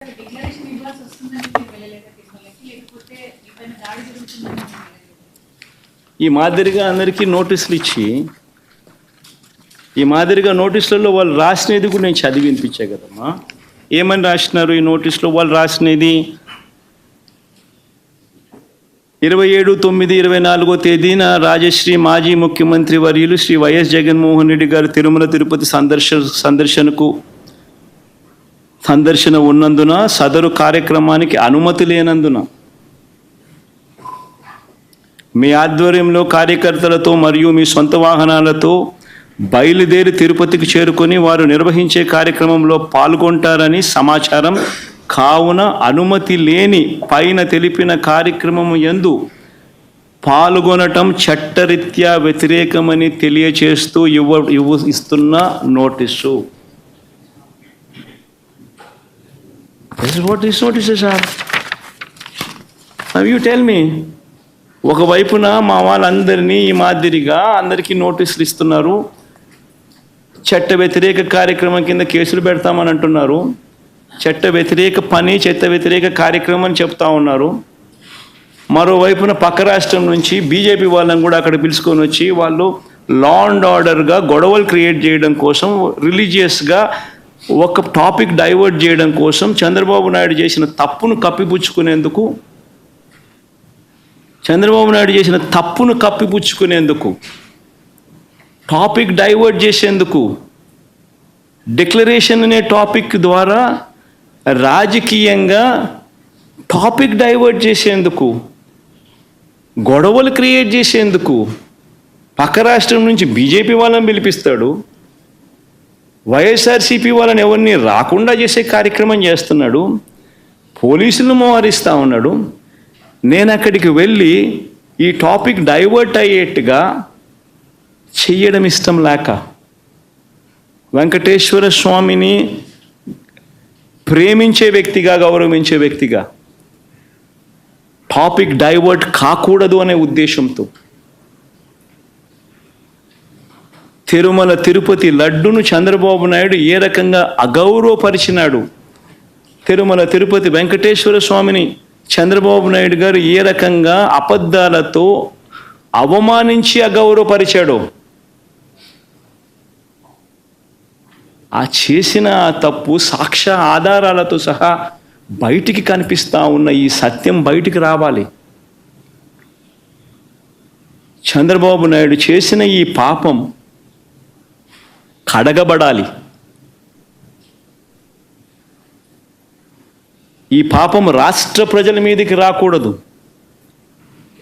ఈ మాదిరిగా అందరికీ నోటీసులు ఇచ్చి ఈ మాదిరిగా నోటీసులలో వాళ్ళు రాసినది కూడా నేను చదివి వినిపించా కదమ్మా. ఏమని రాసినారు ఈ నోటీసులో? వాళ్ళు రాసినది 27/9/24 తేదీన రాజశ్రీ మాజీ ముఖ్యమంత్రి వర్యులు శ్రీ వైఎస్ జగన్మోహన్ రెడ్డి గారు తిరుమల తిరుపతి సందర్శన ఉన్నందున సదరు కార్యక్రమానికి అనుమతి లేనందున మీ ఆధ్వర్యంలో కార్యకర్తలతో మరియు మీ సొంత వాహనాలతో బయలుదేరి తిరుపతికి చేరుకొని వారు నిర్వహించే కార్యక్రమంలో పాల్గొంటారని సమాచారం. కావున అనుమతి లేని పైన తెలిపిన కార్యక్రమం యందు పాల్గొనటం చట్టరీత్యా వ్యతిరేకమని తెలియచేస్తూ ఇస్తున్న notice. What these notices are? Now you tell me. ఒకవైపున మా వాళ్ళందరినీ ఈ మాదిరిగా అందరికీ నోటీసులు ఇస్తున్నారు, చట్ట వ్యతిరేక కార్యక్రమం కింద కేసులు పెడతామని అంటున్నారు, చట్ట వ్యతిరేక పని చట్ట వ్యతిరేక కార్యక్రమం అని చెప్తా ఉన్నారు. మరోవైపున పక్క రాష్ట్రం నుంచి బీజేపీ వాళ్ళని కూడా అక్కడ పిలుచుకొని వచ్చి వాళ్ళు లా అండ్ ఆర్డర్గా గొడవలు క్రియేట్ చేయడం కోసం, రిలీజియస్గా ఒక టాపిక్ డైవర్ట్ చేయడం కోసం చంద్రబాబు నాయుడు చేసిన తప్పును కప్పిపుచ్చుకునేందుకు టాపిక్ డైవర్ట్ చేసేందుకు డిక్లరేషన్ అనే టాపిక్ ద్వారా రాజకీయంగా టాపిక్ డైవర్ట్ చేసేందుకు, గొడవలు క్రియేట్ చేసేందుకు పక్క రాష్ట్రం నుంచి బీజేపీ వాళ్ళని పిలిపిస్తాడు, వైఎస్ఆర్సీపీ వాళ్ళని ఎవరిని రాకుండా చేసే కార్యక్రమం చేస్తున్నాడు, పోలీసులను మోహరిస్తూ ఉన్నాడు. నేను అక్కడికి వెళ్ళి ఈ టాపిక్ డైవర్ట్ అయ్యేట్టుగా చెయ్యడం ఇష్టం లేక, వెంకటేశ్వర స్వామిని ప్రేమించే వ్యక్తిగా, గౌరవించే వ్యక్తిగా టాపిక్ డైవర్ట్ కాకూడదు అనే ఉద్దేశంతో తిరుమల తిరుపతి లడ్డును చంద్రబాబు నాయుడు ఏ రకంగా అగౌరవపరిచినాడు, తిరుమల తిరుపతి వెంకటేశ్వర స్వామిని చంద్రబాబు నాయుడు గారు ఏ రకంగా అబద్ధాలతో అవమానించి అగౌరవపరిచాడో, ఆ చేసిన తప్పు సాక్ష్య ఆధారాలతో సహా బయటికి కనిపిస్తూ ఉన్న ఈ సత్యం బయటికి రావాలి. చంద్రబాబు నాయుడు చేసిన ఈ పాపం కడగబడాలి. ఈ పాపం రాష్ట్ర ప్రజల మీదకి రాకూడదు.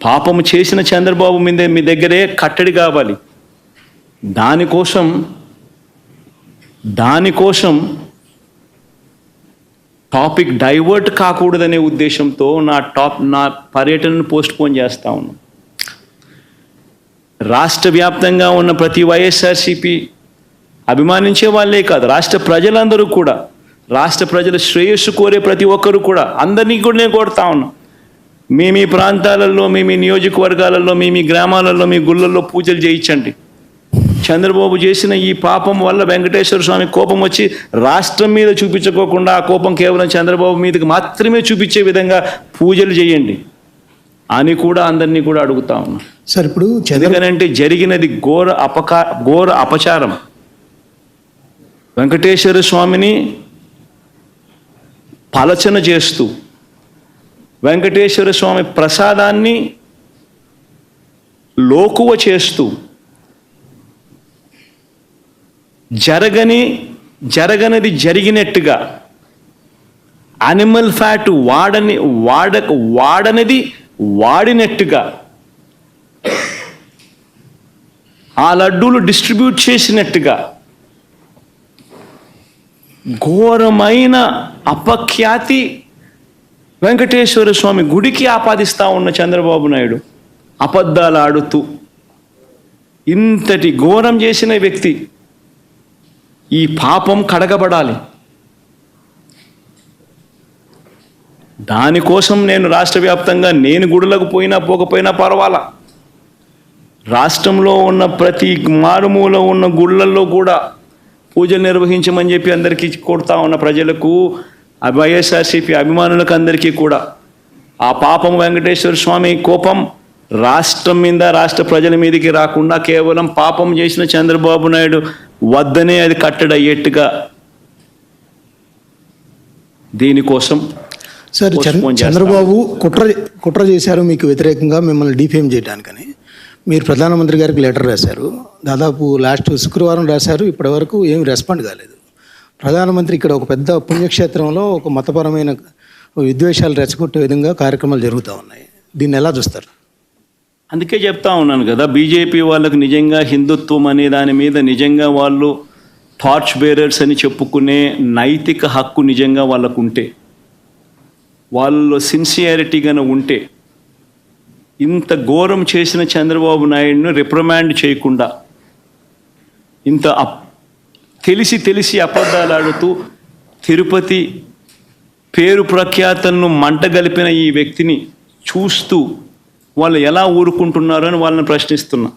పాపము చేసిన చంద్రబాబు మీద మీ దగ్గరే కట్టడి కావాలి. దానికోసం టాపిక్ డైవర్ట్ కాకూడదనే ఉద్దేశంతో నా పర్యటనను పోస్ట్పోన్ చేస్తా ఉన్నాను. రాష్ట్ర వ్యాప్తంగా ఉన్న ప్రతి వైఎస్ఆర్సీపీ అభిమానించే వాళ్ళే కాదు, రాష్ట్ర ప్రజలందరూ కూడా, రాష్ట్ర ప్రజల శ్రేయస్సు కోరే ప్రతి ఒక్కరు కూడా, అందరినీ కూడా నేను కోరుతా ఉన్నాను. మీ ప్రాంతాలలో, మీ నియోజకవర్గాలలో, మీ గ్రామాలలో, మీ గుళ్ళల్లో పూజలు చేయించండి. చంద్రబాబు చేసిన ఈ పాపం వల్ల వెంకటేశ్వర స్వామి కోపం వచ్చి రాష్ట్రం మీద చూపించుకోకుండా ఆ కోపం కేవలం చంద్రబాబు మీదకి మాత్రమే చూపించే విధంగా పూజలు చేయండి అని కూడా అందరినీ కూడా అడుగుతా ఉన్నాను. సార్, ఇప్పుడు ఎందుకనంటే జరిగినది ఘోర అపచారం. వెంకటేశ్వర స్వామిని పలచన చేస్తూ, వెంకటేశ్వర స్వామి ప్రసాదాన్ని లోకువ చేస్తూ, జరగనది జరిగినట్టుగా, యానిమల్ ఫ్యాట్ వాడనది వాడినట్టుగా, ఆ లడ్డూలు డిస్ట్రిబ్యూట్ చేసినట్టుగా ఘోరమైన అపఖ్యాతి వెంకటేశ్వర స్వామి గుడికి ఆపాదిస్తూ ఉన్న చంద్రబాబు నాయుడు అబద్ధాలు ఆడుతూ ఇంతటి ఘోరం చేసిన వ్యక్తి, ఈ పాపం కడగబడాలి. దానికోసం నేను రాష్ట్ర వ్యాప్తంగా నేను గుడులకు పోకపోయినా పర్వాలా, రాష్ట్రంలో ఉన్న ప్రతి మారుమూల ఉన్న గుళ్ళల్లో కూడా పూజలు నిర్వహించమని చెప్పి అందరికీ కోరుతా ఉన్న ప్రజలకు వైఎస్ఆర్సీపీ అభిమానులకు అందరికీ కూడా ఆ పాపం వెంకటేశ్వర స్వామి కోపం రాష్ట్రం మీద, రాష్ట్ర ప్రజల మీదకి రాకుండా కేవలం పాపం చేసిన చంద్రబాబు నాయుడు వద్దనే అది కట్టడయ్యేట్టుగా దీనికోసం సార్ చంద్రబాబు కుట్ర చేశారు మీకు వ్యతిరేకంగా మిమ్మల్ని డిఫేమ్ చేయడానికని మీరు ప్రధానమంత్రి గారికి లెటర్ రాశారు. దాదాపు లాస్ట్ శుక్రవారం రాశారు. ఇప్పటి వరకు ఏమి రెస్పాండ్ కాలేదు. ప్రధానమంత్రి ఇక్కడ ఒక పెద్ద పుణ్యక్షేత్రంలో ఒక మతపరమైన విద్వేషాలు రెచ్చగొట్టే విధంగా కార్యక్రమాలు జరుగుతూ ఉన్నాయి. దీన్ని ఎలా చూస్తారు? అందుకే చెప్తా ఉన్నాను కదా, బీజేపీ వాళ్ళకు నిజంగా హిందుత్వం అనే దాని మీద నిజంగా వాళ్ళు టార్చ్ బేరర్స్ అని చెప్పుకునే నైతిక హక్కు నిజంగా వాళ్ళకు ఉంటే, వాళ్ళలో సిన్సియారిటీగానే ఉంటే, ఇంత ఘోరం చేసిన చంద్రబాబు నాయుడును రిప్రమాండ్ చేయకుండా ఇంత తెలిసి అబద్ధాలు ఆడుతూ తిరుపతి పేరు ప్రఖ్యాతలను మంటగలిపిన ఈ వ్యక్తిని చూస్తూ వాళ్ళు ఎలా ఊరుకుంటున్నారు అని వాళ్ళని ప్రశ్నిస్తున్నా.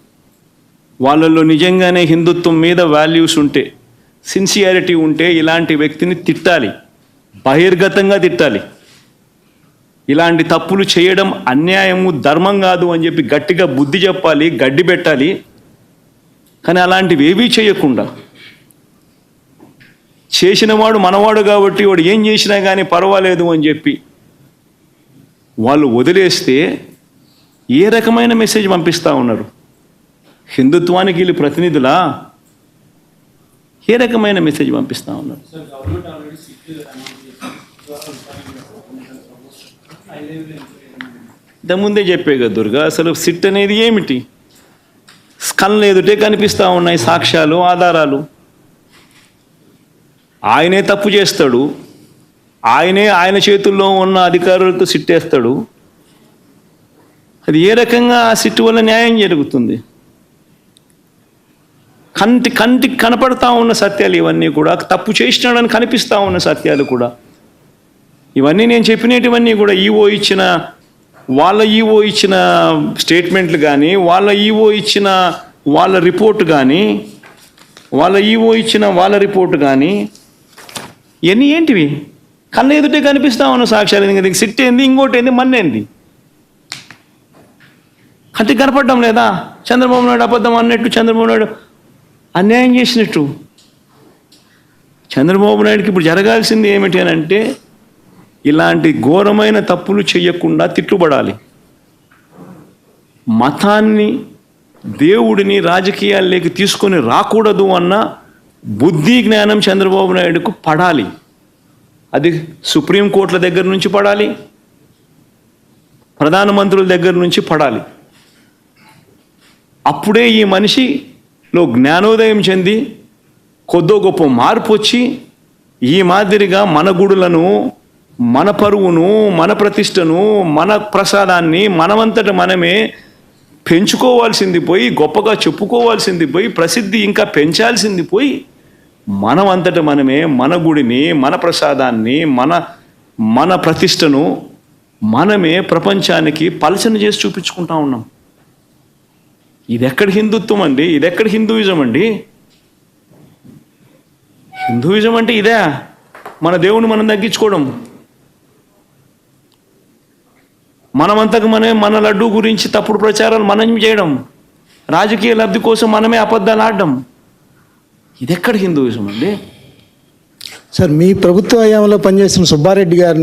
వాళ్ళల్లో నిజంగానే హిందుత్వం మీద వాల్యూస్ ఉంటే, సిన్సియారిటీ ఉంటే ఇలాంటి వ్యక్తిని తిట్టాలి, బహిర్గతంగా తిట్టాలి. ఇలాంటి తప్పులు చేయడం అన్యాయము, ధర్మం కాదు అని చెప్పి గట్టిగా బుద్ధి చెప్పాలి, గడ్డి పెట్టాలి. కానీ అలాంటివి ఏవీ చేయకుండా చేసినవాడు మనవాడు కాబట్టి వాడు ఏం చేసినా కానీ పర్వాలేదు అని చెప్పి వాళ్ళు వదిలేస్తే ఏ రకమైన మెసేజ్ పంపిస్తూ ఉన్నారు? హిందుత్వానికి వీళ్ళు ప్రతినిధులా? ఏ రకమైన మెసేజ్ పంపిస్తూ ఉన్నారు? ఇంతకుముందే చెప్పే కదా దుర్గా, అసలు సిట్ అనేది ఏమిటి? కళ్ళు ఎదుటే కనిపిస్తూ ఉన్నాయి సాక్ష్యాలు, ఆధారాలు. ఆయనే తప్పు చేస్తాడు, ఆయన చేతుల్లో ఉన్న అధికారులతో సిట్టేస్తాడు. అది ఏ రకంగా ఆ సిట్టు వల్ల న్యాయం జరుగుతుంది? కంటికి కనపడతా ఉన్న సత్యాలు ఇవన్నీ కూడా, తప్పు చేసినాడని కనిపిస్తూ ఉన్న సత్యాలు కూడా. ఇవన్నీ నేను చెప్పినటువన్నీ కూడా వాళ్ళ ఈవో ఇచ్చిన స్టేట్మెంట్లు కానీ, వాళ్ళ ఈవో ఇచ్చిన వాళ్ళ రిపోర్టు కానీ, ఇవన్నీ ఏంటివి? కళ్ళ ఎదుటే కనిపిస్తా ఉన్న సాక్ష్యాలు. ఇంకా సిట్ ఏంది, ఇంకోటి ఏంది, మన్నేంది? కంటికి కనపడడం లేదా? చంద్రబాబు నాయుడు అబద్ధం అన్నట్టు, చంద్రబాబు నాయుడు అన్యాయం చేసినట్టు. చంద్రబాబు నాయుడుకి ఇప్పుడు జరగాల్సింది ఏమిటి అని అంటే, ఇలాంటి ఘోరమైన తప్పులు చేయకుండా తిట్టుబడాలి. మతాన్ని, దేవుడిని రాజకీయాల్లోకి తీసుకొని రాకూడదు అన్న బుద్ధి జ్ఞానం చంద్రబాబు నాయుడుకు పడాలి. అది సుప్రీంకోర్టుల దగ్గర నుంచి పడాలి, ప్రధానమంత్రుల దగ్గర నుంచి పడాలి. అప్పుడే ఈ మనిషిలో జ్ఞానోదయం చెంది కొద్దో గొప్ప మార్పు వచ్చి ఈ మాదిరిగా మన గుడులను, మన పరువును, మన ప్రతిష్టను, మన ప్రసాదాన్ని మనమంతట మనమే పెంచుకోవాల్సింది పోయి, గొప్పగా చెప్పుకోవాల్సింది పోయి, ప్రసిద్ధి ఇంకా పెంచాల్సింది పోయి, మనమంతట మనమే మన గుడిని, మన ప్రసాదాన్ని, మన ప్రతిష్టను మనమే ప్రపంచానికి పలచన చేసి చూపించుకుంటా ఉన్నాం. ఇది ఎక్కడ హిందుత్వం అండి? ఇది ఎక్కడ హిందూయిజం అండి? హిందూయిజం అంటే ఇదే, మన దేవుని మనం తగ్గించుకోవడం, మనమంతకు మన లడ్డు గురించి తప్పుడు ప్రచారాలు మనం చేయడం, రాజకీయ లబ్ధి కోసం మనమే అబద్ధాలు ఆడడం. ఇది ఎక్కడ హిందూయిజం అండి? సార్, మీ ప్రభుత్వ హయాంలో పనిచేసిన సుబ్బారెడ్డి గారిని